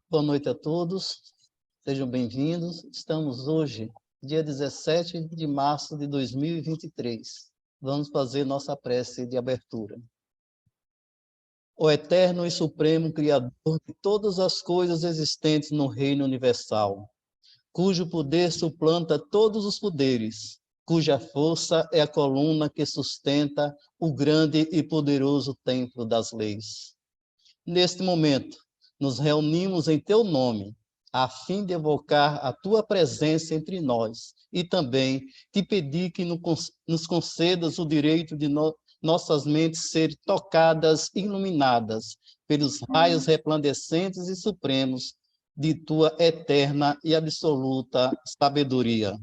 Boa noite a todos, sejam bem-vindos. Estamos hoje, dia 17 de março de 2023. Vamos fazer nossa prece de abertura. O eterno e supremo Criador de todas as coisas existentes no reino universal, cujo poder suplanta todos os poderes, cuja força é a coluna que sustenta o grande e poderoso templo das leis. Neste momento, nos reunimos em teu nome, a fim de evocar a tua presença entre nós e também te pedir que nos concedas o direito de nossas mentes serem tocadas e iluminadas pelos raios resplandecentes e supremos de tua eterna e absoluta sabedoria.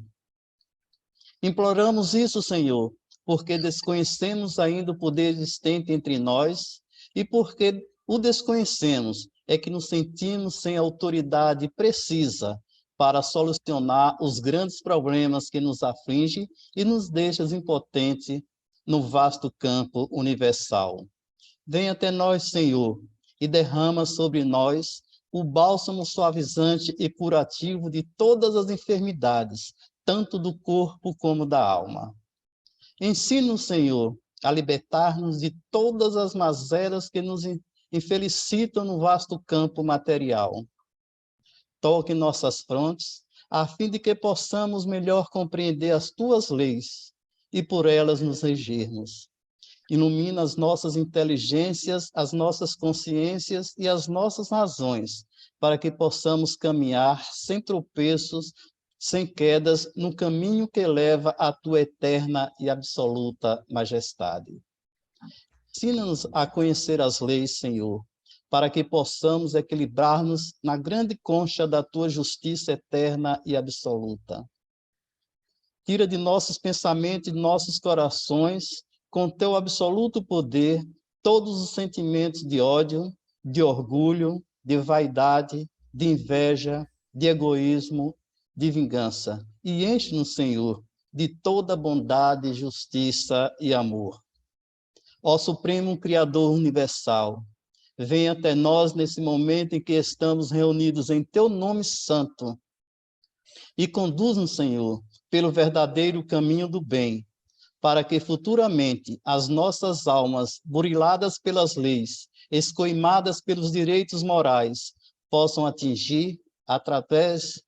Imploramos isso, Senhor, porque desconhecemos ainda o poder existente entre nós e porque o desconhecemos é que nos sentimos sem autoridade precisa para solucionar os grandes problemas que nos afligem e nos deixam impotentes no vasto campo universal. Venha até nós, Senhor, e derrama sobre nós o bálsamo suavizante e curativo de todas as enfermidades, tanto do corpo como da alma. Ensina-nos, Senhor, a libertar-nos de todas as mazelas que nos infelicitam no vasto campo material. Toque nossas frontes, a fim de que possamos melhor compreender as tuas leis e por elas nos regirmos. Ilumina as nossas inteligências, as nossas consciências e as nossas razões, para que possamos caminhar sem tropeços, sem quedas, no caminho que leva à tua eterna e absoluta majestade. Ensina-nos a conhecer as leis, Senhor, para que possamos equilibrar-nos na grande concha da tua justiça eterna e absoluta. Tira de nossos pensamentos e de nossos corações, com teu absoluto poder, todos os sentimentos de ódio, de orgulho, de vaidade, de inveja, de egoísmo, de vingança. E enche-nos, Senhor, de toda bondade, justiça e amor. Ó Supremo Criador Universal, venha até nós nesse momento em que estamos reunidos em teu nome santo e conduz-nos, Senhor, pelo verdadeiro caminho do bem, para que futuramente as nossas almas, buriladas pelas leis, escoimadas pelos direitos morais, possam atingir, através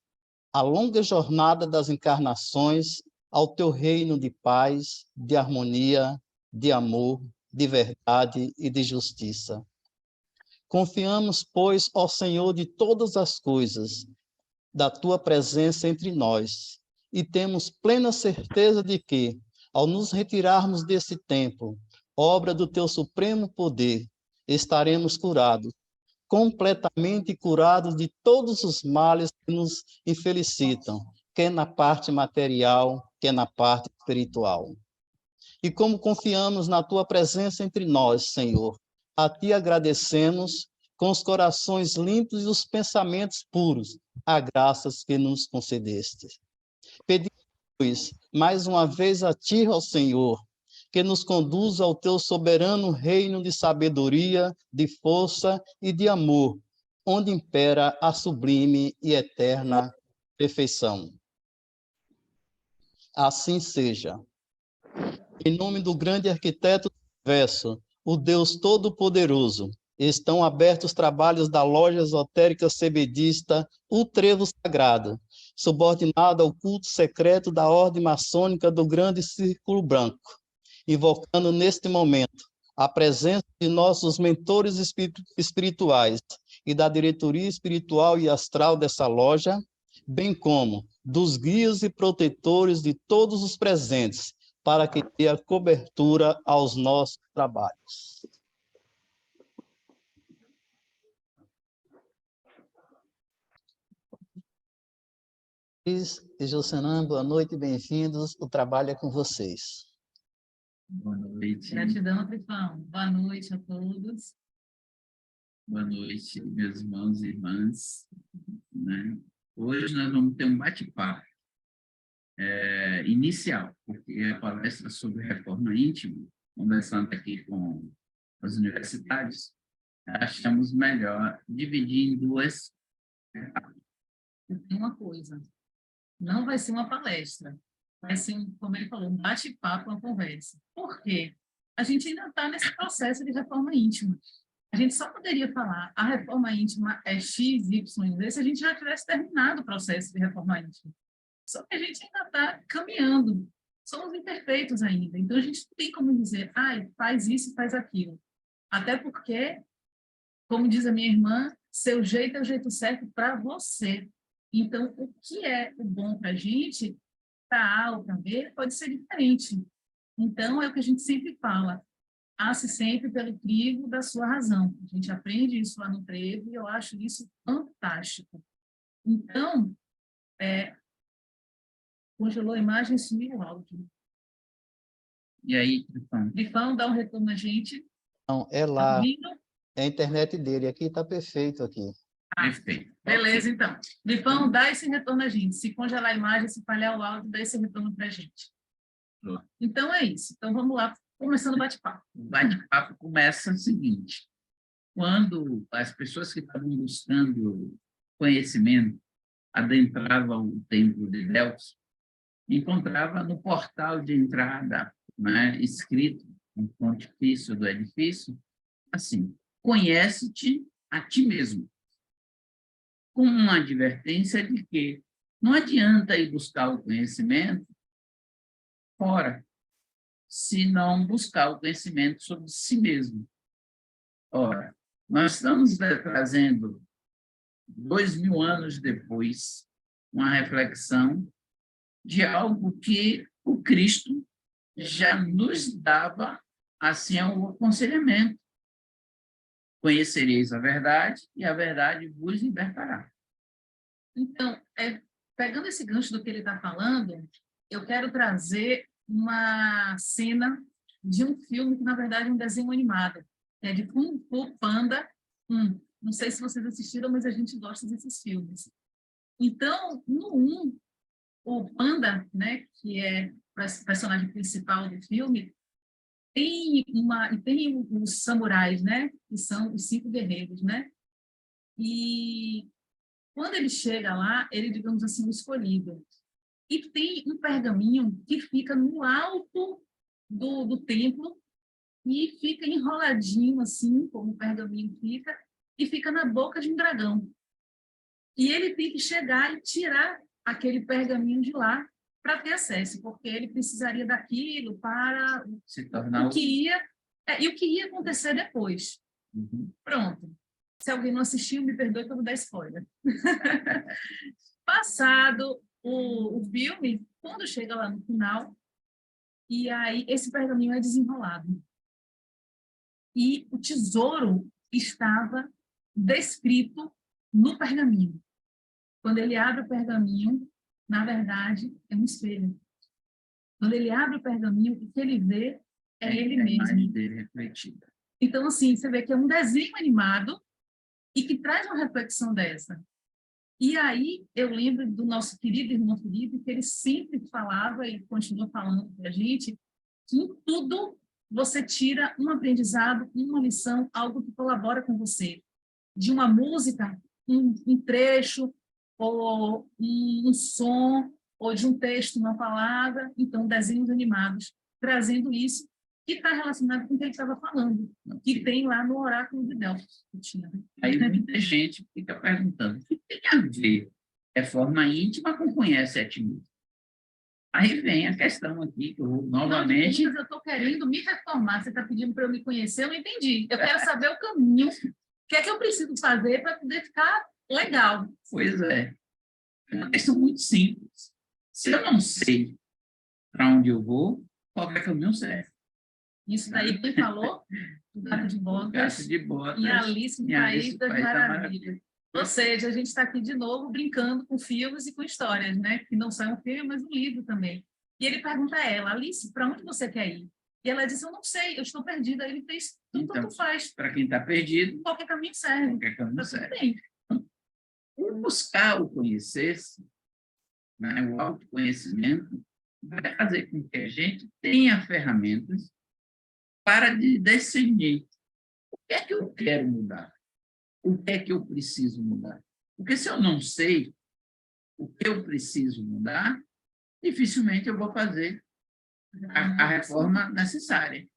da longa jornada das encarnações, ao teu reino de paz, de harmonia, de amor, de verdade e de justiça. Confiamos, pois, ao Senhor de todas as coisas, da tua presença entre nós, e temos plena certeza de que, ao nos retirarmos desse tempo, obra do teu supremo poder, estaremos curados, completamente curados de todos os males que nos infelicitam, quer na parte material, quer na parte espiritual. E como confiamos na tua presença entre nós, Senhor, a ti agradecemos com os corações limpos e os pensamentos puros, a graças que nos concedeste. Pedimos, mais uma vez, a ti, ó Senhor, que nos conduza ao teu soberano reino de sabedoria, de força e de amor, onde impera a sublime e eterna perfeição. Assim seja. Em nome do grande arquiteto do universo, o Deus Todo-Poderoso, estão abertos os trabalhos da loja esotérica cebedista O Trevo Sagrado, subordinado ao culto secreto da ordem maçônica do Grande Círculo Branco, invocando neste momento a presença de nossos mentores espirituais e da diretoria espiritual e astral dessa loja, bem como dos guias e protetores de todos os presentes, para que tenha cobertura aos nossos trabalhos. E Josenã, boa noite, bem-vindos. O trabalho é com vocês. Boa noite. Gratidão, Trifão. Boa noite a todos. Boa noite, meus irmãos e irmãs. Né? Hoje nós vamos ter um bate-papo inicial, porque é a palestra sobre reforma íntima, conversando aqui com os universitários, achamos melhor dividir em duas Tem uma coisa, não vai ser uma palestra, vai ser, como ele falou, um bate-papo, uma conversa. Por quê? A gente ainda está nesse processo de reforma íntima. A gente só poderia falar a reforma íntima é X, Y, Z se a gente já tivesse terminado o processo de reforma íntima. Só que a gente ainda está caminhando, somos imperfeitos ainda. Então, a gente não tem como dizer, faz isso, faz aquilo. Até porque, como diz a minha irmã, seu jeito é o jeito certo para você. Então, o que é o bom para a gente, para A ou para B, pode ser diferente. Então, é o que a gente sempre fala, passe sempre pelo crivo da sua razão. A gente aprende isso lá no trevo e eu acho isso fantástico. Então, congelou a imagem e sumiu o áudio. E aí, Trifão? Trifão, dá um retorno a gente. Não, é Tá lá, ouvindo? é a internet dele. Aqui está perfeito aqui. Perfeito. Beleza, então. Trifão, dá esse retorno a gente. Se congelar a imagem, se falhar o áudio, dá esse retorno para a gente. Pronto. Então, é isso. Então, vamos lá, começando o bate-papo. O bate-papo começa o seguinte: quando as pessoas que estavam buscando conhecimento adentravam o templo de Delfos, encontrava no portal de entrada, né, escrito no frontifício do edifício, assim: conhece-te a ti mesmo, com uma advertência de que não adianta ir buscar o conhecimento fora, se não buscar o conhecimento sobre si mesmo. Ora, nós estamos trazendo 2000 anos depois uma reflexão de algo que o Cristo já nos dava assim o aconselhamento: conhecereis a verdade e a verdade vos libertará. Então, pegando esse gancho do que ele está falando, eu quero trazer uma cena de um filme que, na verdade, é um desenho animado, que é de Kung Fu Panda 1. Não sei se vocês assistiram, mas a gente gosta desses filmes. Então, no 1, o Panda, né, que é o personagem principal do filme, tem os samurais, né, que são os 5 guerreiros, né? E quando ele chega lá, ele, digamos assim, o escolhido. E tem um pergaminho que fica no alto do templo e fica enroladinho, assim, como o pergaminho fica, e fica na boca de um dragão. E ele tem que chegar e tirar aquele pergaminho de lá para ter acesso, porque ele precisaria daquilo para Se tornar o que ia, e o que ia acontecer depois. Uhum. Pronto. Se alguém não assistiu, me perdoe que eu vou dar spoiler. Passado o filme, quando chega lá no final, e aí esse pergaminho é desenrolado. E o tesouro estava descrito no pergaminho. Quando ele abre o pergaminho, na verdade, é um espelho. Quando ele abre o pergaminho, o que ele vê é ele mesmo. A imagem dele refletida. Então, assim, você vê que é um desenho animado e que traz uma reflexão dessa. E aí eu lembro do nosso querido irmão Felipe, que ele sempre falava e continua falando para a gente que em tudo você tira um aprendizado, uma lição, algo que colabora com você. De uma música, um trecho, ou um som, ou de um texto, uma palavra. Então, desenhos animados, trazendo isso, que está relacionado com o que ele estava falando, que tem lá no Oráculo de Delfos. Aí muita gente fica perguntando: o que tem a ver reforma íntima com conhece a ti mesmo? Aí vem a questão aqui, que eu novamente... Eu estou querendo me reformar, você está pedindo para eu me conhecer, eu não entendi. Eu quero saber o caminho, o que é que eu preciso fazer para poder ficar legal. Pois é. É uma questão muito simples. Se eu não sei para onde eu vou, qualquer caminho serve. Isso daí quem falou? O Gato de Botas. Gato de Botas. E Alice no País das Maravilhas. Ou seja, a gente está aqui de novo brincando com filmes e com histórias, né? Que não só um filme, mas um livro também. E ele pergunta a ela: Alice, para onde você quer ir? E ela disse: eu não sei, eu estou perdida. Ele fez: tudo tanto faz. Para quem está perdido, qualquer caminho serve. Qualquer caminho serve. Bem. O buscar o conhecer-se, né, o autoconhecimento, vai fazer com que a gente tenha ferramentas para decidir o que é que eu quero mudar, o que é que eu preciso mudar. Porque se eu não sei o que eu preciso mudar, dificilmente eu vou fazer a reforma necessária.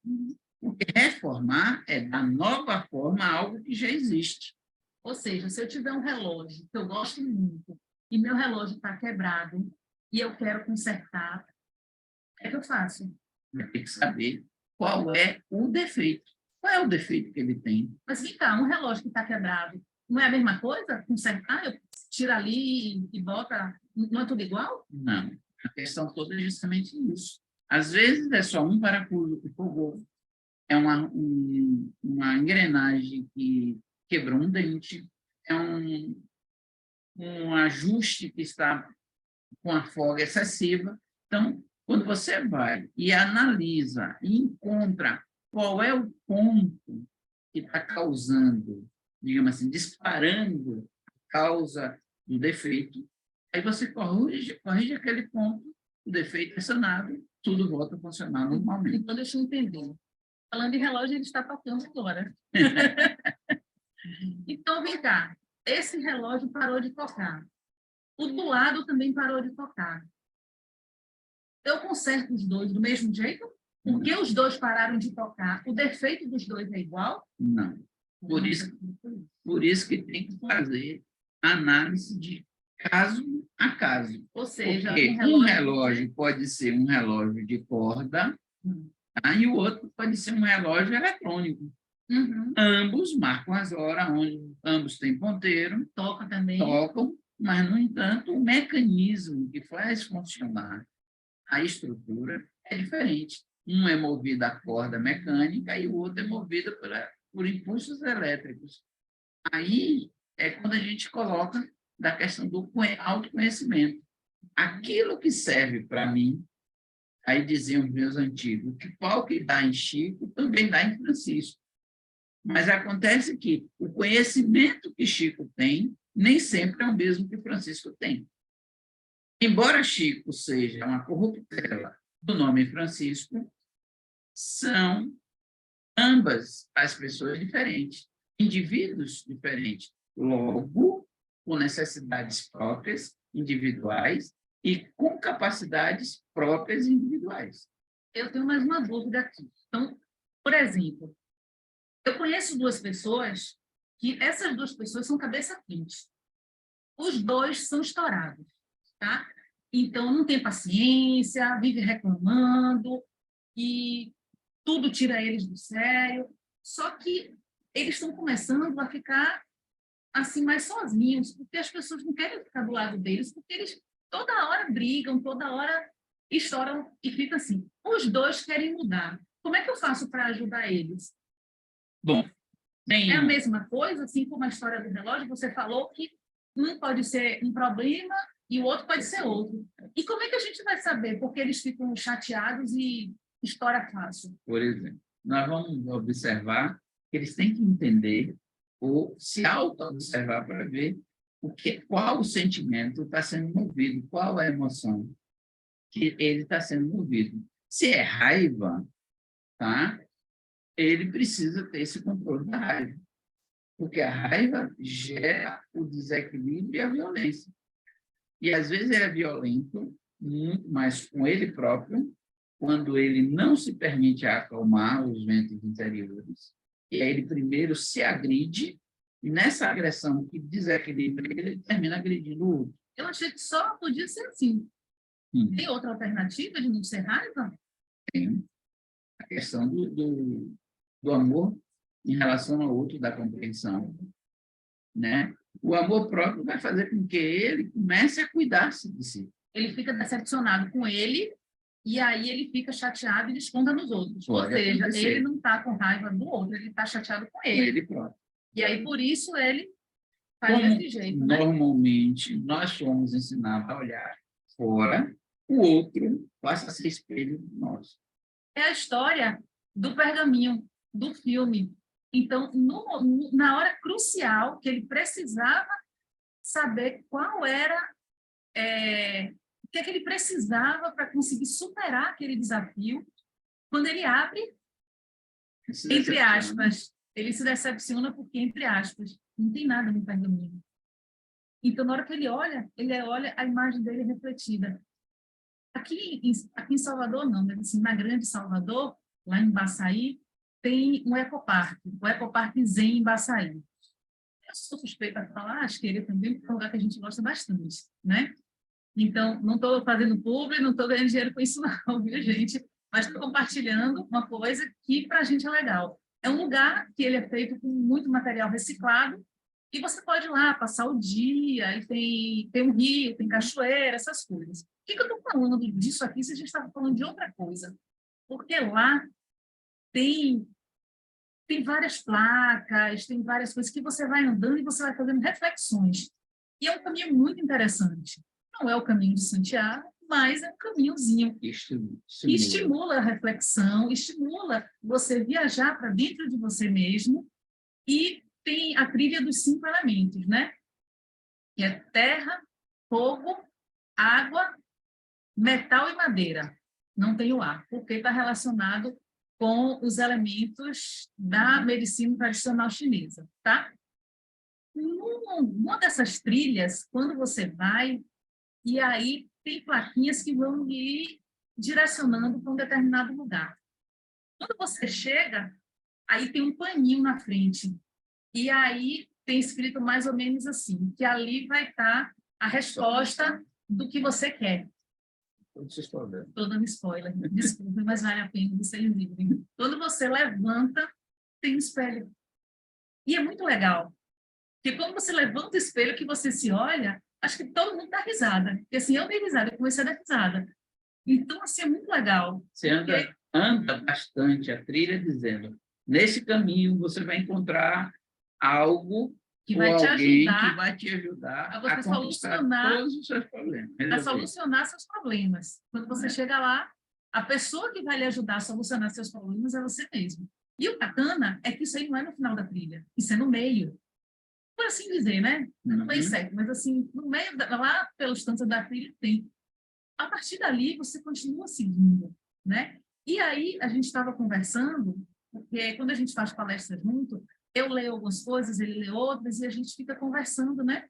Porque reformar é dar nova forma a algo que já existe. Ou seja, se eu tiver um relógio que eu gosto muito e meu relógio está quebrado e eu quero consertar, o que é que eu faço? Vai ter que saber qual é o defeito. Qual é o defeito que ele tem? Mas vem cá, um relógio que está quebrado, não é a mesma coisa? Consertar, eu tiro ali e bota, não é tudo igual? Não. A questão toda é justamente isso. Às vezes é só um parafuso que fogou, é uma engrenagem que quebrou um dente, é um ajuste que está com a folga excessiva. Então, quando você vai e analisa e encontra qual é o ponto que está causando, digamos assim, disparando a causa do defeito, aí você corrige aquele ponto, o defeito é sanado, tudo volta a funcionar normalmente. Então, deixa eu entender. Falando em relógio, ele está tocando agora. Então, vem cá. Esse relógio parou de tocar. O do lado também parou de tocar. Eu conserto os dois do mesmo jeito? Porque os dois pararam de tocar. O defeito dos dois é igual? Não. Por isso que tem que fazer análise de caso a caso. Ou seja, porque um relógio pode ser um relógio de corda, tá? E o outro pode ser um relógio eletrônico. Uhum. Ambos marcam as horas, ambos têm ponteiro, Toca também. tocam, mas, no entanto, o mecanismo que faz funcionar a estrutura é diferente. Um é movido a corda mecânica e o outro é movido por impulsos elétricos. Aí é quando a gente coloca da questão do autoconhecimento. Aquilo que serve para mim, aí diziam os meus antigos, que pau que dá em Chico também dá em Francisco. Mas acontece que o conhecimento que Chico tem nem sempre é o mesmo que Francisco tem. Embora Chico seja uma corruptela do nome Francisco, são ambas as pessoas diferentes, indivíduos diferentes, logo com necessidades próprias, individuais, e com capacidades próprias individuais. Eu tenho mais uma dúvida aqui. Então, por exemplo, eu conheço duas pessoas que essas duas pessoas são cabeça quente. Os dois são estourados, tá? Então, não tem paciência, vive reclamando e tudo tira eles do sério. Só que eles estão começando a ficar assim mais sozinhos, porque as pessoas não querem ficar do lado deles, porque eles toda hora brigam, toda hora estouram e fica assim. Os dois querem mudar. Como é que eu faço para ajudar eles? Bom, é a mesma coisa, assim como a história do relógio, você falou que um pode ser um problema e o outro pode ser outro. E como é que a gente vai saber? Porque eles ficam chateados e estoura fácil. Por exemplo, nós vamos observar que eles têm que entender ou se auto-observar para ver qual o sentimento está sendo movido, qual a emoção que ele está sendo movido. Se é raiva, tá? Ele precisa ter esse controle da raiva, porque a raiva gera o desequilíbrio e a violência. E, às vezes, ele é violento muito mais com ele próprio, quando ele não se permite acalmar os ventos interiores, e aí ele primeiro se agride, e nessa agressão que desequilibra ele termina agredindo o outro. Eu achei que só podia ser assim. Tem outra alternativa de não ser raiva? Tem a questão do amor em relação ao outro, da compreensão, né? O amor próprio vai fazer com que ele comece a cuidar-se de si. Ele fica decepcionado com ele e aí ele fica chateado e desconta nos outros. Ou seja, ele não está com raiva do outro, ele está chateado com ele. Ele próprio. E aí, por isso, ele faz desse jeito, né? Normalmente, nós somos ensinados a olhar fora, o outro passa a ser espelho nosso. É a história do pergaminho, do filme. Então, na hora crucial que ele precisava saber qual era, o que ele precisava para conseguir superar aquele desafio, quando ele abre, entre aspas, ele se decepciona porque, entre aspas, não tem nada no pergaminho. Então, na hora que ele olha a imagem dele refletida. Aqui em Salvador, não, mas assim, na Grande Salvador, lá em Baçaí, tem um ecoparque, o Ecoparque Zen em Baçaí. Eu sou suspeita para falar, acho que ele também é um lugar que a gente gosta bastante, né? Então, não estou fazendo publi, não estou ganhando dinheiro com isso não, viu, gente? Mas estou compartilhando uma coisa que para a gente é legal. É um lugar que ele é feito com muito material reciclado e você pode ir lá passar o dia, e tem um rio, tem cachoeira, essas coisas. Por que eu estou falando disso aqui se a gente estava falando de outra coisa? Porque lá tem, tem várias placas, tem várias coisas que você vai andando e você vai fazendo reflexões. E é um caminho muito interessante. Não é o caminho de Santiago, mas é um caminhozinho que estimula a reflexão, estimula você viajar para dentro de você mesmo, e tem a trilha dos 5 elementos, né? Que é terra, fogo, água, metal e madeira. Não tem o ar, porque está relacionado com os elementos da medicina tradicional chinesa, tá? Numa dessas trilhas, quando você vai, e aí tem plaquinhas que vão lhe direcionando para um determinado lugar. Quando você chega, aí tem um paninho na frente, e aí tem escrito mais ou menos assim, que ali vai estar a resposta do que você quer. Estou dando spoiler, desculpe, mas vale a pena vocês virem. Quando você levanta, tem um espelho. E é muito legal, porque quando você levanta o espelho, que você se olha, acho que todo mundo dá risada. Porque assim, eu dei risada, eu comecei a dar risada. Então, assim, é muito legal. Você anda bastante a trilha dizendo, nesse caminho você vai encontrar algo que ou vai te alguém ajudar que vai te ajudar a você solucionar todos os seus problemas. a solucionar seus problemas. Quando você chega lá, a pessoa que vai lhe ajudar a solucionar seus problemas é você mesmo. E o bacana é que isso aí não é no final da trilha, isso é no meio. Por assim dizer, né? Não é certo, mas assim, no meio, lá pelos cantos da trilha tem. A partir dali, você continua seguindo, né? E aí, a gente estava conversando, porque quando a gente faz palestra junto, eu leio algumas coisas, ele lê outras, e a gente fica conversando, né?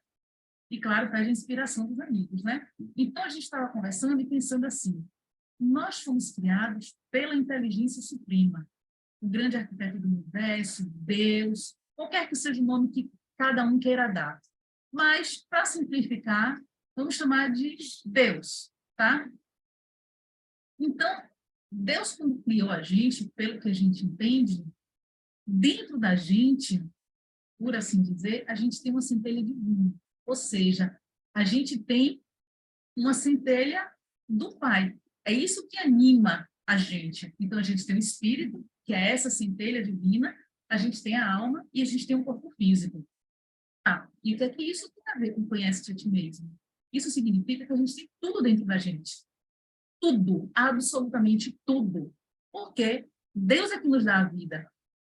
E, claro, pede a inspiração dos amigos, né? Então, a gente estava conversando e pensando assim, nós fomos criados pela inteligência suprema, o grande arquiteto do universo, Deus, qualquer que seja o nome que cada um queira dar. Mas, para simplificar, vamos chamar de Deus, tá? Então, Deus, quando criou a gente, pelo que a gente entende, dentro da gente, por assim dizer, a gente tem uma centelha divina. Ou seja, a gente tem uma centelha do Pai. É isso que anima a gente. Então, a gente tem o espírito, que é essa centelha divina, a gente tem a alma e a gente tem um corpo físico. Ah, e o que é que isso tem a ver com conhece-te a ti mesmo? Isso significa que a gente tem tudo dentro da gente. Tudo, absolutamente tudo. Porque Deus é que nos dá a vida.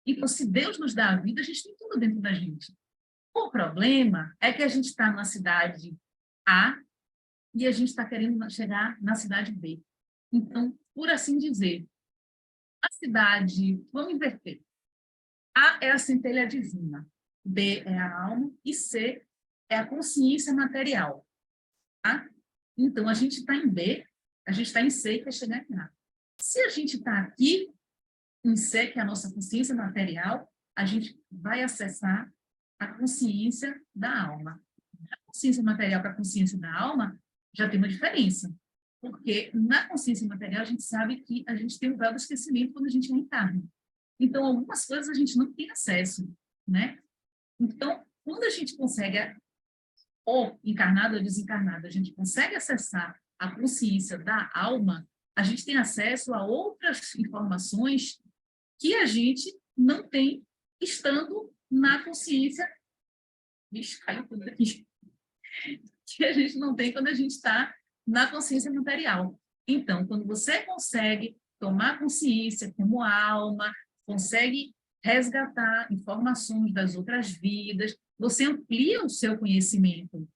Então, se Deus nos dá a vida, a gente tem tudo dentro da gente. O problema é que a gente está na cidade A e a gente está querendo chegar na cidade B. Então, por assim dizer, a cidade, vamos inverter. A é a centelha divina, B é a alma e C é a consciência material. Tá? Então, a gente está em B, a gente está em C e quer chegar em A. Se a gente está aqui em C, que é a nossa consciência material, a gente vai acessar a consciência da alma. A consciência material para a consciência da alma já tem uma diferença. Porque na consciência material a gente sabe que a gente tem um véu do esquecimento quando a gente reencarna. Então, algumas coisas a gente não tem acesso, né? Então, quando a gente consegue, ou encarnado ou desencarnado, a gente consegue acessar a consciência da alma, a gente tem acesso a outras informações que a gente não tem estando na consciência. Vixe, caiu tudo aqui. Que a gente não tem quando a gente está na consciência material. Então, quando você consegue tomar consciência como alma, consegue resgatar informações das outras vidas, você amplia o seu conhecimento.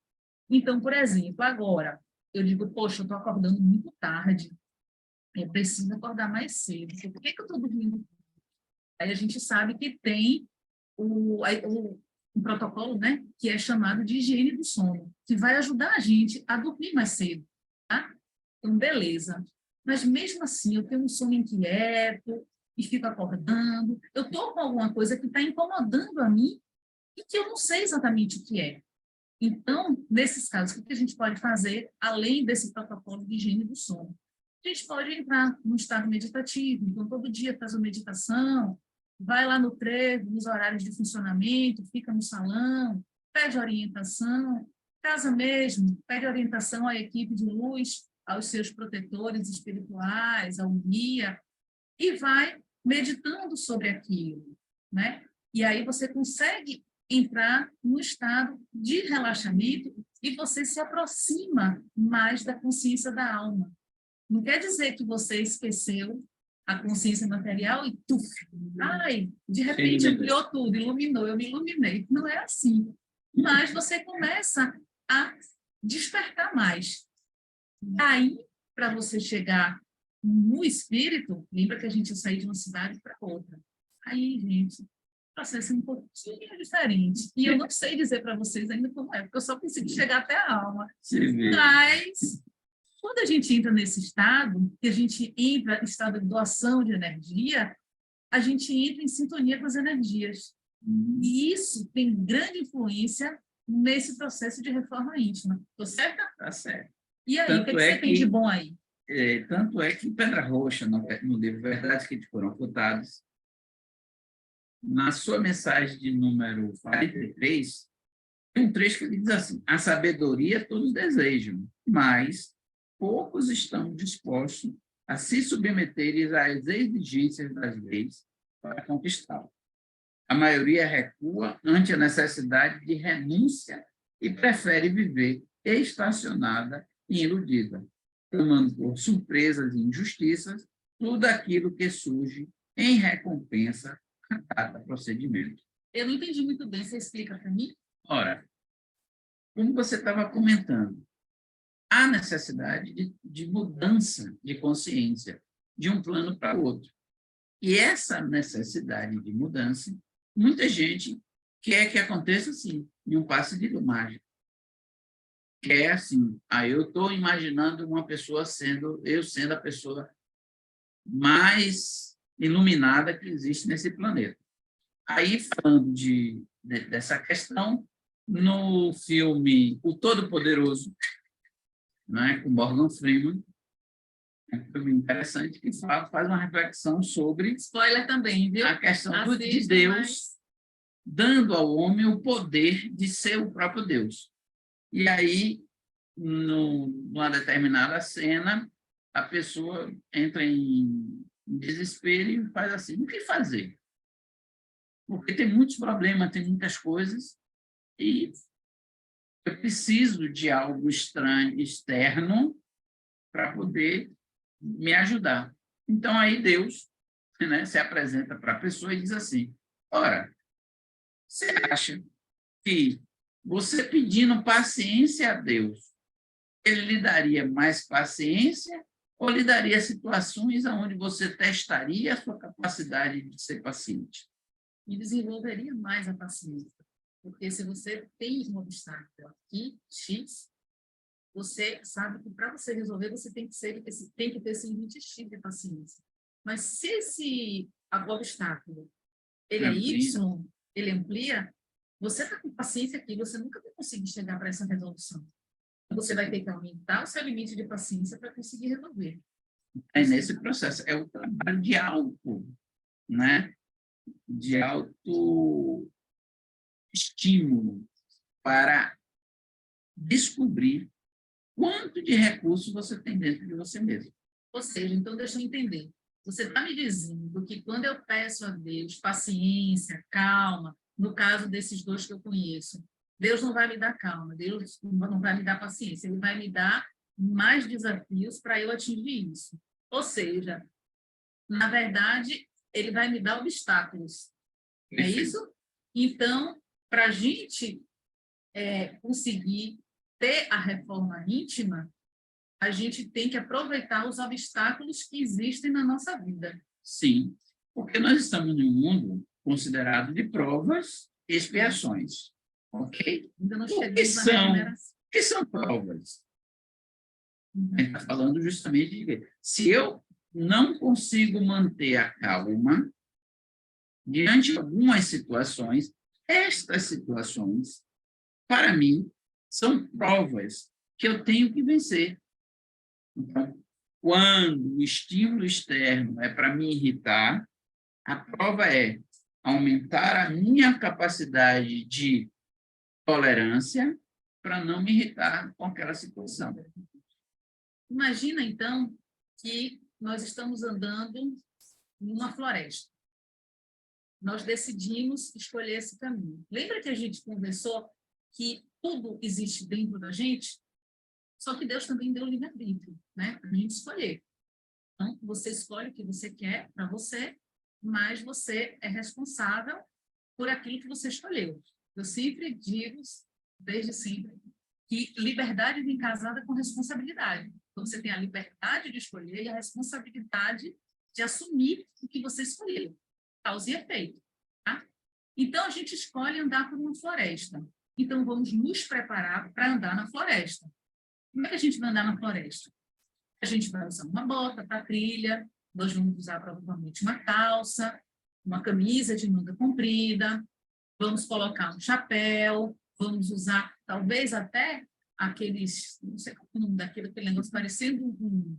Então, por exemplo, agora, eu digo, poxa, eu estou acordando muito tarde, eu preciso acordar mais cedo. Por que eu estou dormindo? Aí a gente sabe que tem um protocolo, né, que é chamado de higiene do sono, que vai ajudar a gente a dormir mais cedo, tá? Então, beleza. Mas mesmo assim, eu tenho um sono inquieto e fico acordando, eu estou com alguma coisa que está incomodando a mim e que eu não sei exatamente o que é. Então, nesses casos, o que a gente pode fazer, além desse protocolo de higiene do sono? A gente pode entrar num estado meditativo, então todo dia faz uma meditação, vai lá no trevo, nos horários de funcionamento, fica no salão, pede orientação, casa mesmo, pede orientação à equipe de luz, aos seus protetores espirituais, ao guia, e vai meditando sobre aquilo, né? E aí você consegue entrar no estado de relaxamento e você se aproxima mais da consciência da alma. Não quer dizer que você esqueceu a consciência material e tuf, ai, de repente ampliou tudo, iluminou, eu me iluminei. Não é assim. Mas você começa a despertar mais. Aí, para você chegar no espírito, lembra que a gente ia sair de uma cidade para outra. Aí, gente, o processo é um pouquinho diferente. E eu não sei dizer para vocês ainda como é, porque eu só consegui chegar até a alma. Mas, quando a gente entra nesse estado, que a gente entra em estado de doação de energia, a gente entra em sintonia com as energias. E isso tem grande influência nesse processo de reforma íntima. Estou certa? Tá certo. E aí, o que você tem de bom aí? Tanto é que Pedra Rocha, no livro Verdades que te foram ocultadas, na sua mensagem de número 43, tem um trecho que ele diz assim: a sabedoria todos desejam, mas poucos estão dispostos a se submeterem às exigências das leis para conquistá-la. A maioria recua ante a necessidade de renúncia e prefere viver estacionada e iludida, tomando por surpresas e injustiças tudo aquilo que surge em recompensa a cada procedimento. Eu não entendi muito bem, você explica para mim? Ora, como você estava comentando, há necessidade de mudança de consciência de um plano para o outro. E essa necessidade de mudança, muita gente quer que aconteça assim, em um passe de mágico. Quer assim, eu estou imaginando uma pessoa sendo a pessoa mais iluminada que existe nesse planeta. Aí, falando dessa questão, no filme O Todo-Poderoso, né, com Morgan Freeman, é um filme interessante que faz uma reflexão sobre spoiler também, viu? A questão de Deus dando ao homem o poder de ser o próprio Deus. E aí, numa determinada cena, a pessoa entra em desespero e faz assim: o que fazer? Porque tem muitos problemas, tem muitas coisas, e eu preciso de algo estranho, externo, para poder me ajudar. Então, aí Deus, né, se apresenta para a pessoa e diz assim: ora, você acha que você pedindo paciência a Deus, ele lhe daria mais paciência ou lhe daria situações onde você testaria a sua capacidade de ser paciente? E desenvolveria mais a paciência. Porque se você tem um obstáculo aqui, X, você sabe que para você resolver, você tem que ter esse limite X de paciência. Mas se esse obstáculo ele é Y, ele amplia, você está com paciência aqui, você nunca vai conseguir chegar para essa resolução. Você vai ter que aumentar o seu limite de paciência para conseguir resolver. É nesse processo, é o trabalho de auto, né? De autoestímulo para descobrir quanto de recursos você tem dentro de você mesmo. Ou seja, então deixa eu entender. Você está me dizendo que quando eu peço a Deus paciência, calma, no caso desses dois que eu conheço, Deus não vai me dar calma, Deus não vai me dar paciência, Ele vai me dar mais desafios para eu atingir isso. Ou seja, na verdade, Ele vai me dar obstáculos. É isso? Então, para a gente conseguir ter a reforma íntima, a gente tem que aproveitar os obstáculos que existem na nossa vida. Sim, porque nós estamos em um mundo considerado de provas expiações. Ok? Ainda não O que chegamos na são? regeneração. O que são provas? A gente está falando justamente de que se eu não consigo manter a calma diante de algumas situações, estas situações, para mim, são provas que eu tenho que vencer. Então, quando o estímulo externo é para me irritar, a prova é aumentar a minha capacidade de tolerância para não me irritar com aquela situação. Imagina, então, que nós estamos andando numa floresta. Nós decidimos escolher esse caminho. Lembra que a gente conversou que tudo existe dentro da gente? Só que Deus também deu livre-arbítrio, né? Para a gente escolher. Então, você escolhe o que você quer para você, mas você é responsável por aquilo que você escolheu. Eu sempre digo, desde sempre, que liberdade vem casada com responsabilidade. Então, você tem a liberdade de escolher e a responsabilidade de assumir o que você escolheu. Causa e efeito. Tá? Então, a gente escolhe andar por uma floresta. Então, vamos nos preparar para andar na floresta. Como é que a gente vai andar na floresta? A gente vai usar uma bota para trilha, nós vamos usar provavelmente uma calça, uma camisa de manga comprida, vamos colocar um chapéu, vamos usar talvez até aqueles, não sei qual é o nome daquele negócio parecendo um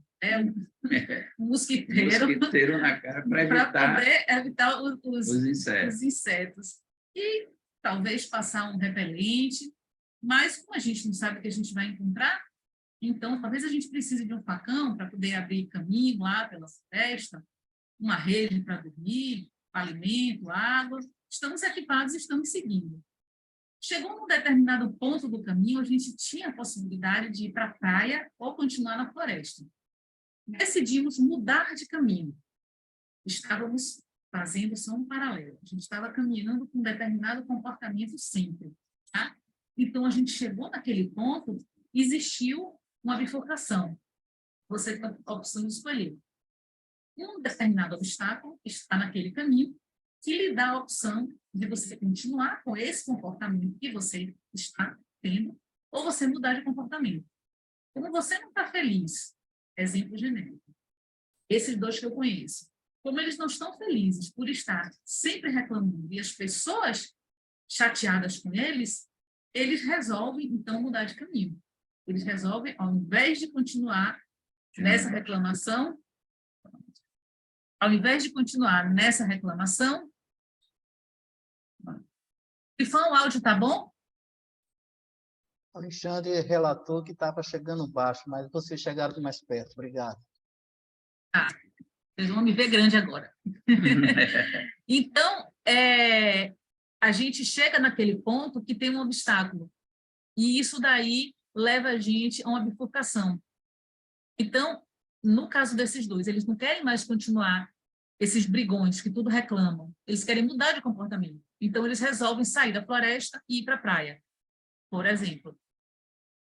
mosquiteiro. Mosquiteiro na cara para poder evitar os insetos. E talvez passar um repelente, mas como a gente não sabe o que a gente vai encontrar, então talvez a gente precise de um facão para poder abrir caminho lá pela floresta, uma rede para dormir, alimento, água. Estamos equipados e estamos seguindo. Chegou num determinado ponto do caminho, a gente tinha a possibilidade de ir para a praia ou continuar na floresta. Decidimos mudar de caminho. Estávamos fazendo só um paralelo. A gente estava caminhando com um determinado comportamento sempre. Tá? Então, a gente chegou naquele ponto, existiu uma bifurcação. Você tem a opção de escolher. Um determinado obstáculo está naquele caminho que lhe dá a opção de você continuar com esse comportamento que você está tendo ou você mudar de comportamento. Como você não está feliz, exemplo genérico, esses dois que eu conheço, como eles não estão felizes por estar sempre reclamando e as pessoas chateadas com eles, eles resolvem, então, mudar de caminho. Eles resolvem, ao invés de continuar nessa reclamação, Trifão, o áudio tá bom? O Alexandre relatou que estava chegando baixo, mas vocês chegaram mais perto. Obrigado. Tá. Vocês vão me ver grande agora. Então, a gente chega naquele ponto que tem um obstáculo. E isso daí leva a gente a uma bifurcação. Então, no caso desses dois, eles não querem mais continuar esses brigões que tudo reclamam. Eles querem mudar de comportamento. Então, eles resolvem sair da floresta e ir para a praia, por exemplo.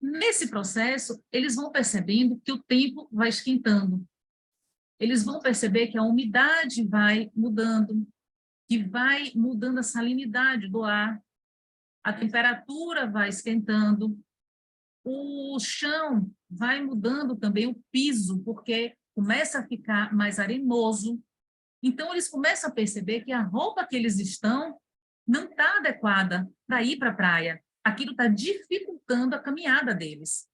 Nesse processo, eles vão percebendo que o tempo vai esquentando. Eles vão perceber que a umidade vai mudando, que vai mudando a salinidade do ar, a temperatura vai esquentando, o chão vai mudando também, o piso, porque começa a ficar mais arenoso. Então, eles começam a perceber que a roupa que eles estão não está adequada para ir para a praia. Aquilo está dificultando a caminhada deles.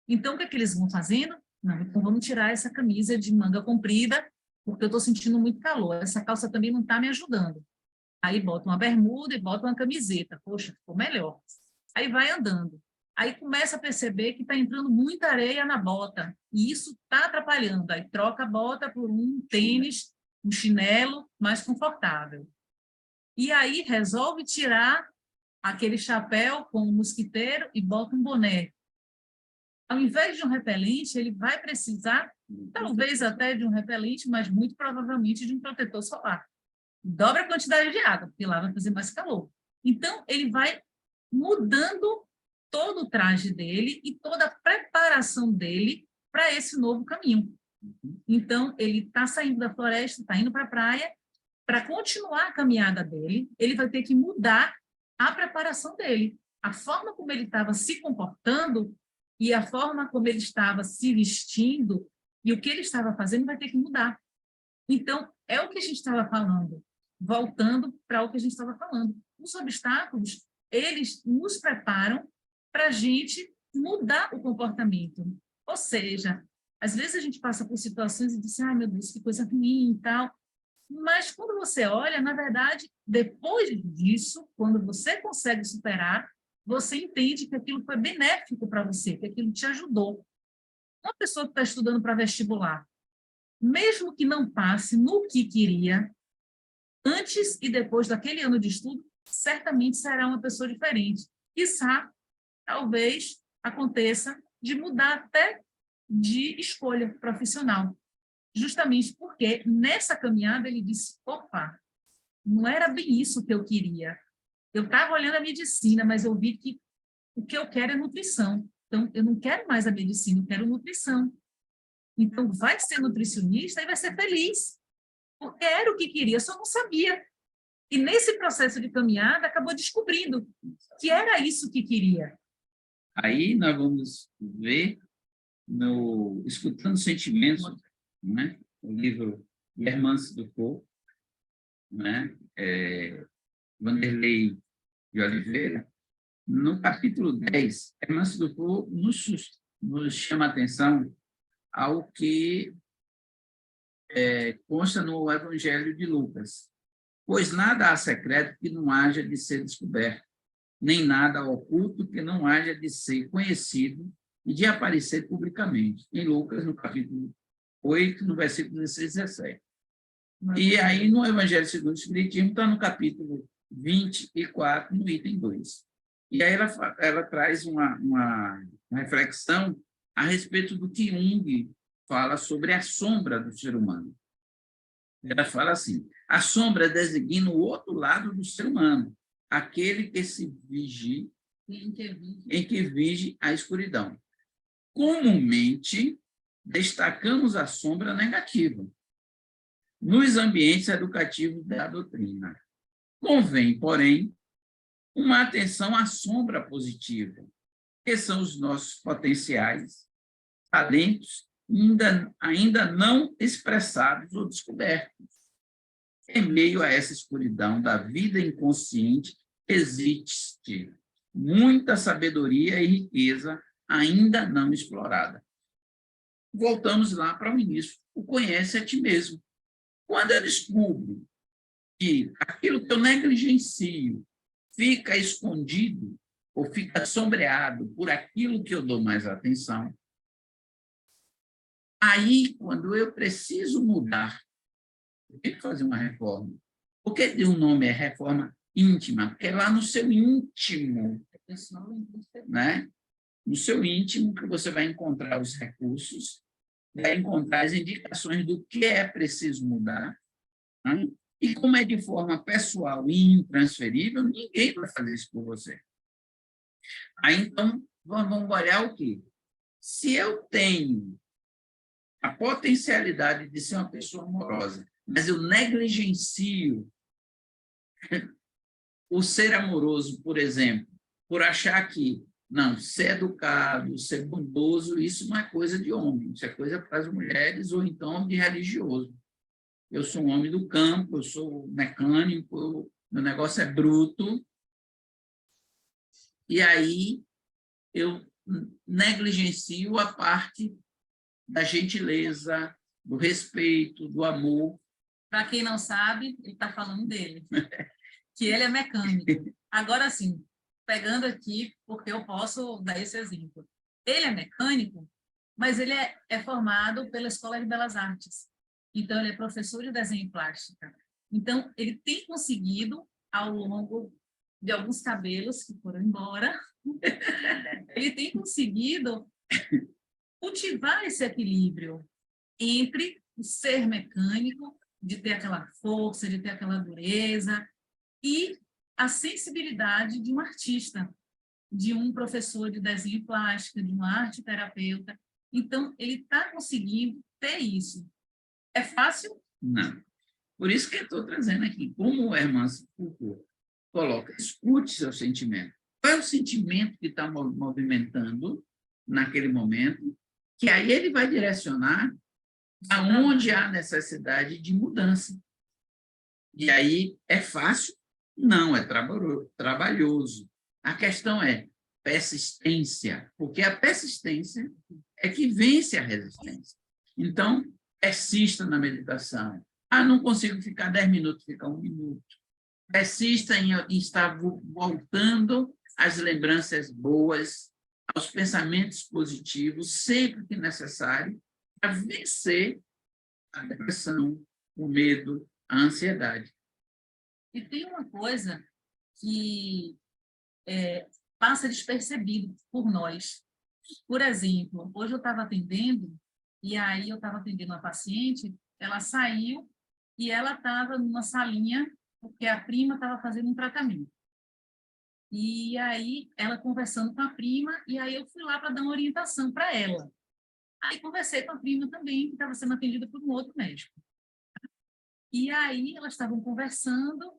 Então, o que é que eles vão fazendo? Não, então vamos tirar essa camisa de manga comprida, porque eu estou sentindo muito calor. Essa calça também não está me ajudando. Aí bota uma bermuda e bota uma camiseta. Poxa, ficou melhor. Aí vai andando. Aí começa a perceber que está entrando muita areia na bota. E isso está atrapalhando. Aí troca a bota por um tênis, um chinelo mais confortável. E aí resolve tirar aquele chapéu com um mosquiteiro e bota um boné. Ao invés de um repelente, ele vai precisar, talvez até de um repelente, mas muito provavelmente de um protetor solar. Dobra a quantidade de água, porque lá vai fazer mais calor. Então, ele vai mudando todo o traje dele e toda a preparação dele para esse novo caminho. Então, ele está saindo da floresta, está indo para a praia, para continuar a caminhada dele, ele vai ter que mudar a preparação dele, a forma como ele estava se comportando e a forma como ele estava se vestindo e o que ele estava fazendo vai ter que mudar. Então, é o que a gente estava falando, voltando para o que a gente estava falando. Os obstáculos, eles nos preparam para a gente mudar o comportamento. Ou seja, às vezes a gente passa por situações e diz, ai, meu Deus, que coisa ruim e tal. Mas quando você olha, na verdade, depois disso, quando você consegue superar, você entende que aquilo foi benéfico para você, que aquilo te ajudou. Uma pessoa que está estudando para vestibular, mesmo que não passe no que queria, antes e depois daquele ano de estudo, certamente será uma pessoa diferente. Quiçá, talvez aconteça de mudar até de escolha profissional. Justamente porque nessa caminhada ele disse, opa, não era bem isso que eu queria. Eu estava olhando a medicina, mas eu vi que o que eu quero é nutrição. Então, eu não quero mais a medicina, eu quero nutrição. Então, vai ser nutricionista e vai ser feliz, porque era o que queria, só não sabia. E nesse processo de caminhada, acabou descobrindo que era isso que queria. Aí nós vamos ver no Escutando Sentimentos, né? O livro Hermance do Corpo, né? Vanderlei de Oliveira, no capítulo 10, Hermance do Corpo nos chama a atenção ao que consta no Evangelho de Lucas. Pois nada há secreto que não haja de ser descoberto, nem nada oculto que não haja de ser conhecido e de aparecer publicamente. Em Lucas, no capítulo 8, no versículo 16 e 17. E aí, no Evangelho segundo o Espiritismo, está no capítulo 24, no item 2. E aí ela traz uma reflexão a respeito do que Jung fala sobre a sombra do ser humano. Ela fala assim, a sombra designa o outro lado do ser humano, aquele que se vigia, em que vige a escuridão. Comumente, destacamos a sombra negativa nos ambientes educativos da doutrina. Convém, porém, uma atenção à sombra positiva, que são os nossos potenciais, talentos, ainda não expressados ou descobertos. Em meio a essa escuridão da vida inconsciente, existe muita sabedoria e riqueza ainda não explorada. Voltamos lá para o início. O conhece a ti mesmo. Quando eu descubro que aquilo que eu negligencio fica escondido ou fica sombreado por aquilo que eu dou mais atenção, aí, quando eu preciso mudar, eu tenho que fazer uma reforma. Por que o nome é reforma íntima? Porque é lá no seu íntimo, né? No seu íntimo que você vai encontrar os recursos, vai encontrar as indicações do que é preciso mudar, né? E como é de forma pessoal e intransferível, ninguém vai fazer isso por você. Aí, então, vamos olhar o quê? Se eu tenho a potencialidade de ser uma pessoa amorosa, mas eu negligencio o ser amoroso, por exemplo, por achar que, não, ser educado, ser bondoso, isso não é coisa de homem, isso é coisa para as mulheres ou então de religioso. Eu sou um homem do campo, eu sou mecânico, meu negócio é bruto, e aí eu negligencio a parte da gentileza, do respeito, do amor. Para quem não sabe, ele está falando dele, que ele é mecânico. Agora, sim, pegando aqui, porque eu posso dar esse exemplo. Ele é mecânico, mas ele é formado pela Escola de Belas Artes. Então, ele é professor de desenho e plástica. Então, ele tem conseguido, ao longo de alguns cabelos que foram embora, ele tem conseguido cultivar esse equilíbrio entre o ser mecânico, de ter aquela força, de ter aquela dureza, e a sensibilidade de um artista, de um professor de desenho e plástica, de um arte terapeuta. Então, ele está conseguindo ter isso. É fácil? Não. Por isso que eu estou trazendo aqui, como o Hermance Foucault coloca, escute seu sentimento. Qual é o sentimento que está movimentando naquele momento? Que aí ele vai direcionar aonde há necessidade de mudança. E aí é fácil? Não, é trabalhoso. A questão é persistência, porque a persistência é que vence a resistência. Então, persista na meditação. Ah, não consigo ficar 10 minutos, fica 1 minuto. Persista em estar voltando às lembranças boas, aos pensamentos positivos, sempre que necessário, para vencer a depressão, o medo, a ansiedade. E tem uma coisa que passa despercebido por nós. Por exemplo, hoje eu estava atendendo, e aí eu estava atendendo uma paciente, ela saiu e ela estava numa salinha, porque a prima estava fazendo um tratamento. E aí ela conversando com a prima, e aí eu fui lá para dar uma orientação para ela. Aí conversei com a prima também, que estava sendo atendida por um outro médico. E aí elas estavam conversando,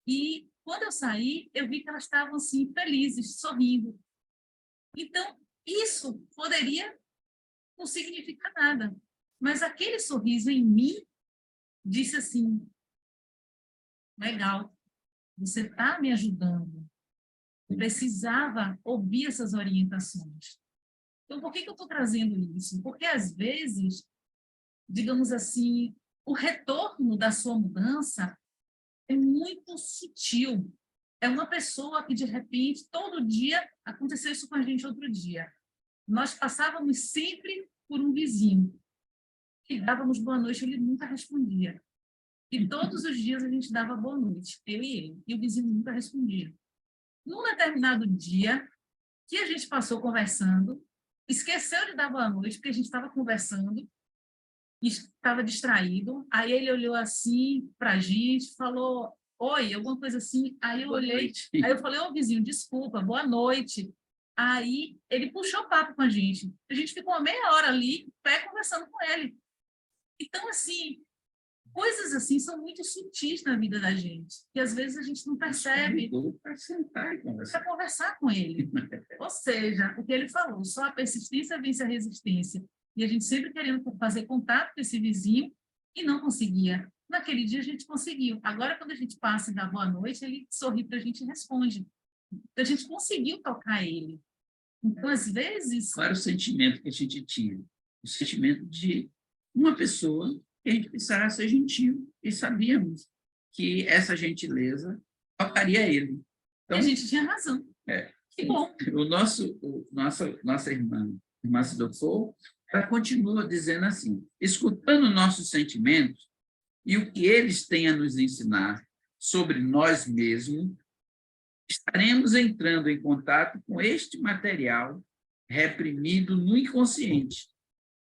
e quando eu saí, eu vi que elas estavam assim, felizes, sorrindo. Então, isso poderia não significar nada, mas aquele sorriso em mim disse assim, legal, você está me ajudando. Eu precisava ouvir essas orientações. Então, por que eu estou trazendo isso? Porque, às vezes, digamos assim, o retorno da sua mudança é muito sutil. É uma pessoa que, de repente, todo dia, aconteceu isso com a gente outro dia. Nós passávamos sempre por um vizinho. E dávamos boa noite, ele nunca respondia. E todos os dias a gente dava boa noite, eu e ele. E o vizinho nunca respondia. Num determinado dia, que a gente passou conversando, esqueceu de dar boa noite, porque a gente estava conversando, e estava distraído. Aí ele olhou assim para a gente, falou, oi, alguma coisa assim. Aí eu olhei, aí eu falei, ô vizinho, desculpa, boa noite. Aí ele puxou papo com a gente. A gente ficou uma meia hora ali, pé, conversando com ele. Então, assim, coisas assim são muito sutis na vida da gente, que às vezes a gente não percebe Para sentar e conversar. para conversar com ele. Ou seja, o que ele falou, só a persistência vence a resistência. E a gente sempre querendo fazer contato com esse vizinho e não conseguia. Naquele dia a gente conseguiu. Agora, quando a gente passa e dá boa noite, ele sorri para a gente e responde. Então, a gente conseguiu tocar ele. Então, às vezes... Qual era o sentimento que a gente tinha? O sentimento de uma pessoa que a gente precisava ser gentil. E sabíamos que essa gentileza tocaria ele. Então, a gente tinha razão. Que bom. Nossa irmã Sidofo, ela continua dizendo assim, escutando nossos sentimentos e o que eles têm a nos ensinar sobre nós mesmos, estaremos entrando em contato com este material reprimido no inconsciente,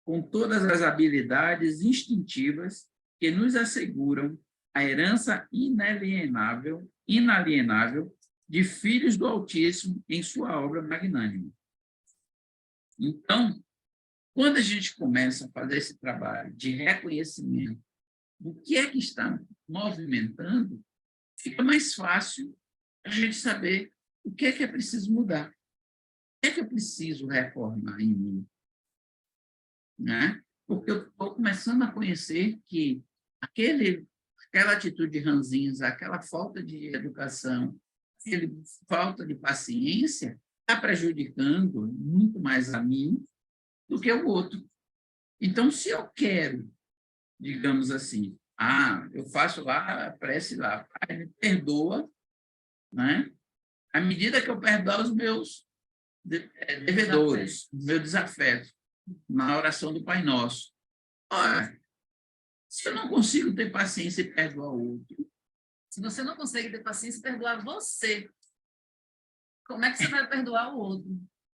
com todas as habilidades instintivas que nos asseguram a herança inalienável de filhos do Altíssimo em sua obra magnânima. Então, quando a gente começa a fazer esse trabalho de reconhecimento do que é que está movimentando, fica mais fácil a gente saber o que é preciso mudar, o que é preciso reformar em mim. Né? Porque eu estou começando a conhecer que aquela atitude ranzinza, aquela falta de educação, aquela falta de paciência, está prejudicando muito mais a mim do que o outro. Então, se eu quero, digamos assim, eu faço lá a prece lá, Pai, me perdoa, né? À medida que eu perdoo os meus devedores, os meus desafetos, na oração do Pai Nosso. Ora, se eu não consigo ter paciência e perdoar o outro... Se você não consegue ter paciência e perdoar você, como é que você vai perdoar o outro?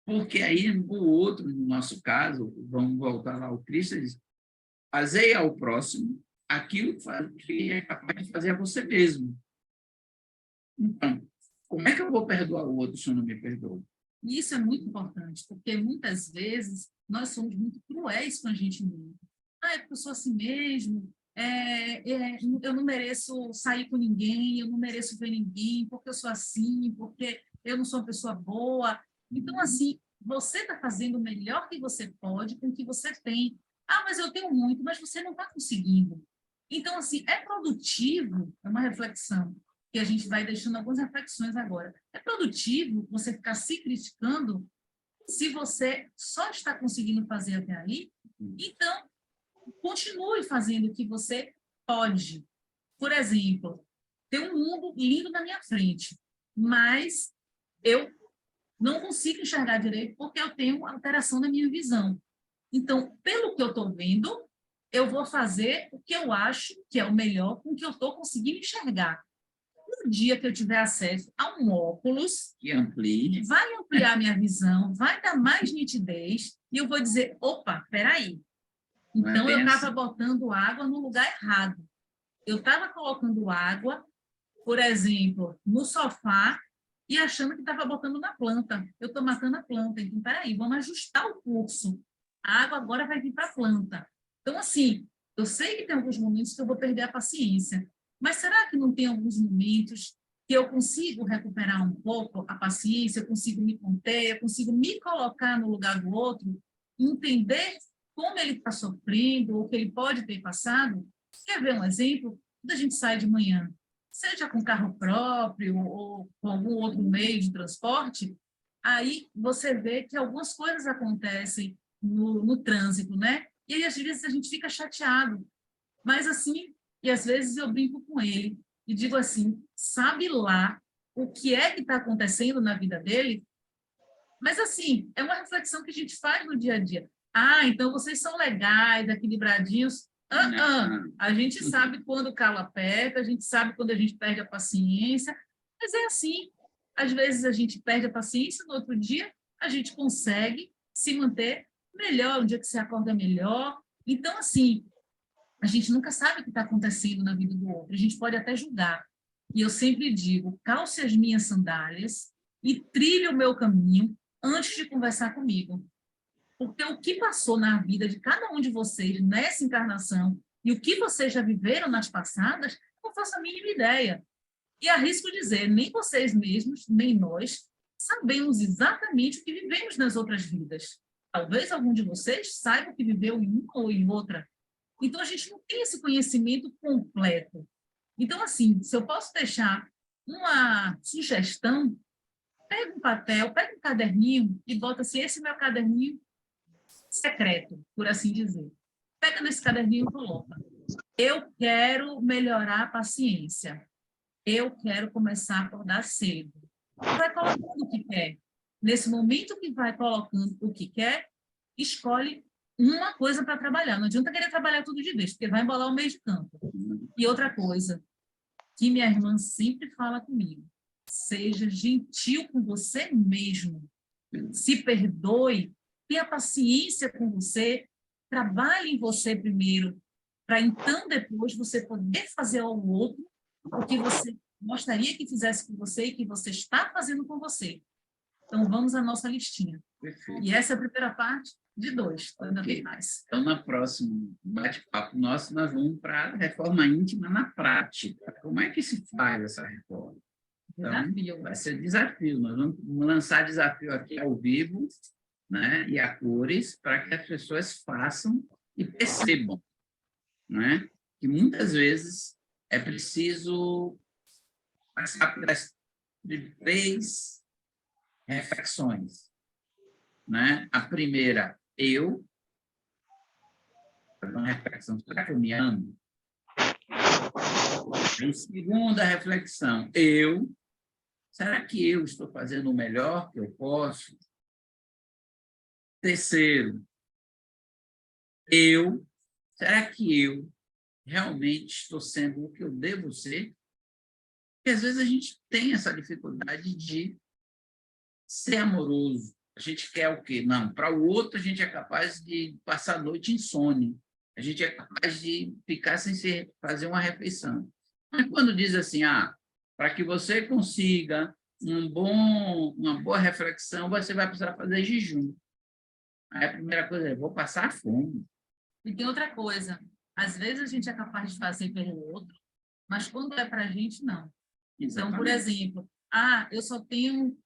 Porque aí o outro, no nosso caso, vamos voltar lá ao Cristo, ele diz, fazei ao próximo aquilo que é capaz de fazer a você mesmo. Então, como é que eu vou perdoar o outro se eu não me perdoo? E isso é muito importante, porque muitas vezes nós somos muito cruéis com a gente mesmo. É porque eu sou assim mesmo, eu não mereço sair com ninguém, eu não mereço ver ninguém, porque eu sou assim, porque eu não sou uma pessoa boa. Então, assim, você está fazendo o melhor que você pode com o que você tem. Ah, mas eu tenho muito, mas você não está conseguindo. Então, assim, é produtivo, é uma reflexão, que a gente vai deixando algumas reflexões agora. É produtivo você ficar se criticando se você só está conseguindo fazer até aí? Então, continue fazendo o que você pode. Por exemplo, tem um mundo lindo na minha frente, mas eu não consigo enxergar direito porque eu tenho alteração na minha visão. Então, pelo que eu estou vendo, eu vou fazer o que eu acho que é o melhor com o que eu estou conseguindo enxergar. No dia que eu tiver acesso a um óculos, Que amplie. vai ampliar minha visão, vai dar mais nitidez, e eu vou dizer, opa, peraí, então, eu estava botando água no lugar errado. Eu estava colocando água, por exemplo, no sofá e achando que estava botando na planta. Eu estou matando a planta. Então, peraí, vamos ajustar o curso. A água agora vai vir para a planta. Então, assim, eu sei que tem alguns momentos que eu vou perder a paciência, mas será que não tem alguns momentos que eu consigo recuperar um pouco a paciência, eu consigo me conter, eu consigo me colocar no lugar do outro, entender como ele está sofrendo, ou o que ele pode ter passado? Quer ver um exemplo? Quando a gente sai de manhã, seja com carro próprio ou com algum outro meio de transporte, aí você vê que algumas coisas acontecem no trânsito, né? E aí, às vezes, a gente fica chateado. Mas, assim, e às vezes eu brinco com ele e digo assim, sabe lá o que é que está acontecendo na vida dele? Mas, assim, é uma reflexão que a gente faz no dia a dia. Ah, então vocês são legais, equilibradinhos. A gente sabe quando o calo aperta, a gente sabe quando a gente perde a paciência, mas é assim. Às vezes a gente perde a paciência, no outro dia a gente consegue se manter melhor, um dia que você acorda melhor. Então, assim, a gente nunca sabe o que está acontecendo na vida do outro, a gente pode até julgar. E eu sempre digo, calce as minhas sandálias e trilhe o meu caminho antes de conversar comigo. Porque o que passou na vida de cada um de vocês nessa encarnação e o que vocês já viveram nas passadas, eu não faço a mínima ideia. E arrisco dizer, nem vocês mesmos, nem nós, sabemos exatamente o que vivemos nas outras vidas. Talvez algum de vocês saiba o que viveu em uma ou em outra. Então, a gente não tem esse conhecimento completo. Então, assim, se eu posso deixar uma sugestão, pega um papel, pega um caderninho e bota assim, esse meu caderninho secreto, por assim dizer. Pega nesse caderninho e coloca. Eu quero melhorar a paciência. Eu quero começar a acordar cedo. Vai colocando o que quer. Nesse momento que vai colocando o que quer, escolhe uma coisa para trabalhar. Não adianta querer trabalhar tudo de vez, porque vai embolar o meio de campo. E outra coisa, que minha irmã sempre fala comigo, seja gentil com você mesmo. Se perdoe, tenha paciência com você, trabalhe em você primeiro, para então depois você poder fazer ao outro o que você gostaria que fizesse com você e que você está fazendo com você. Então, vamos à nossa listinha. Perfeito. E essa é a primeira parte de 2, ainda tem mais. Então, no próximo bate-papo nosso, nós vamos para a reforma íntima na prática. Como é que se faz essa reforma? Então, vai ser desafio. Nós vamos lançar desafio aqui ao vivo, né, e a cores, para que as pessoas façam e percebam, né, que muitas vezes é preciso passar por as 3 reflexões, né? A primeira, eu, uma reflexão, será que eu me amo? A segunda reflexão, será que eu estou fazendo o melhor que eu posso? Terceiro, será que eu realmente estou sendo o que eu devo ser? Porque às vezes a gente tem essa dificuldade de ser amoroso. A gente quer o quê? Não, para o outro a gente é capaz de passar a noite insone. A gente é capaz de ficar sem fazer uma refeição. Mas quando diz assim, para que você consiga uma boa reflexão, você vai precisar fazer jejum. Aí a primeira coisa é, vou passar fome. E tem outra coisa, Às vezes a gente é capaz de fazer pelo outro, mas quando é para a gente, não. Então, por Exatamente. exemplo, eu só tenho,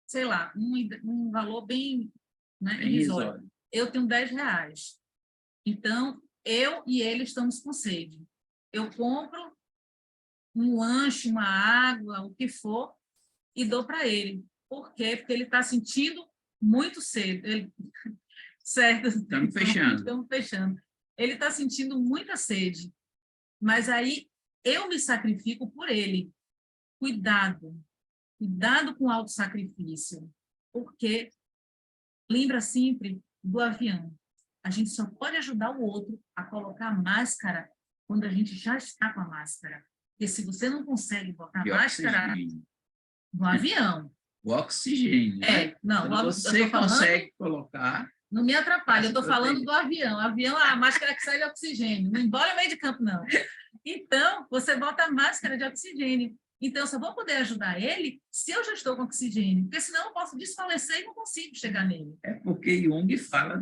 sei lá, um valor bem, né, Bem irrisório. irrisório. Eu tenho R$10. Então, eu e ele estamos com sede. Eu compro um lanche, uma água, o que for, e dou para ele. Por quê? Porque ele está sentindo muito sede. Certo? Estamos fechando. Estamos fechando. Ele está sentindo muita sede, mas aí eu me sacrifico por ele. Cuidado. Cuidado com o autossacrifício. Porque lembra sempre do avião. A gente só pode ajudar o outro a colocar a máscara quando a gente já está com a máscara. Porque se você não consegue botar a E máscara oxigênio. no avião... O oxigênio, né? Não, Quando você consegue colocar... Não me atrapalha, eu estou proteger. falando do avião. Avião, a máscara que sai de oxigênio. Não embora meio de campo, não. Então, você bota a máscara de oxigênio. Então, eu só vou poder ajudar ele se eu já estou com oxigênio, porque senão eu posso desfalecer e não consigo chegar nele. É porque Jung fala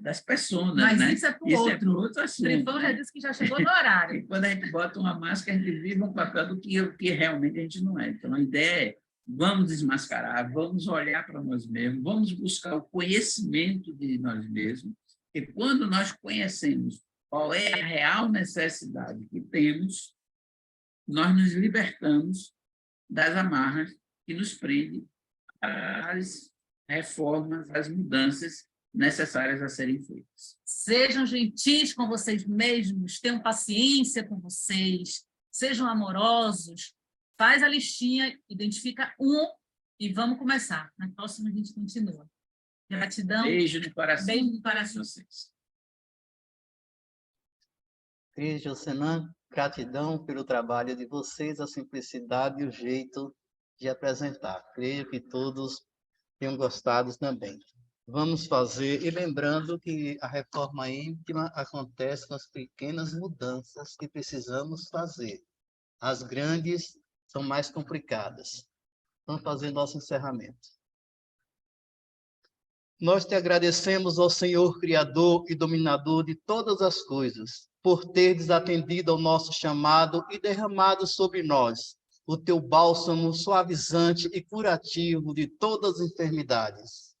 das pessoas, Mas né? isso é para o Isso outro. é para outro assunto. O Trifão já disse que já chegou no horário. E quando a gente bota uma máscara, a gente vive um papel do que realmente a gente não é. Então, a ideia é, vamos desmascarar, vamos olhar para nós mesmos, vamos buscar o conhecimento de nós mesmos, e quando nós conhecemos qual é a real necessidade que temos, nós nos libertamos das amarras que nos prendem às reformas, às mudanças necessárias a serem feitas. Sejam gentis com vocês mesmos, tenham paciência com vocês, sejam amorosos, faz a listinha, identifica um e vamos começar. Na próxima a gente continua. Gratidão. Beijo no coração. Beijo no coração. De vocês. Cris, Jocenã, gratidão pelo trabalho de vocês, a simplicidade e o jeito de apresentar. Creio que todos tenham gostado também. Vamos fazer, e lembrando que a reforma íntima acontece com as pequenas mudanças que precisamos fazer. As grandes são mais complicadas. Vamos fazer nosso encerramento. Nós te agradecemos, ó Senhor Criador e Dominador de todas as coisas, por teres atendido ao nosso chamado e derramado sobre nós o teu bálsamo suavizante e curativo de todas as enfermidades.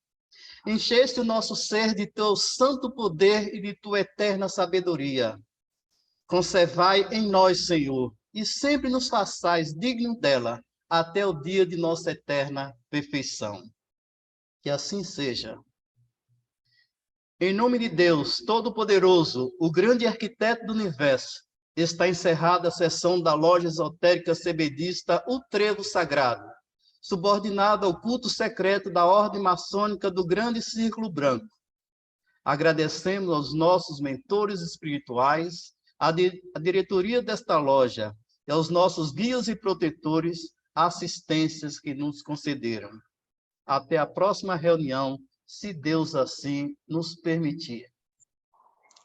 Encheste o nosso ser de teu santo poder e de tua eterna sabedoria. Conservai em nós, Senhor, e sempre nos façais dignos dela, até o dia de nossa eterna perfeição. Que assim seja. Em nome de Deus Todo-Poderoso, o grande arquiteto do universo, está encerrada a sessão da loja esotérica cebedista O Trevo Sagrado, subordinada ao culto secreto da Ordem Maçônica do Grande Círculo Branco. Agradecemos aos nossos mentores espirituais, à diretoria desta loja e aos nossos guias e protetores, assistências que nos concederam. Até a próxima reunião, se Deus assim nos permitir.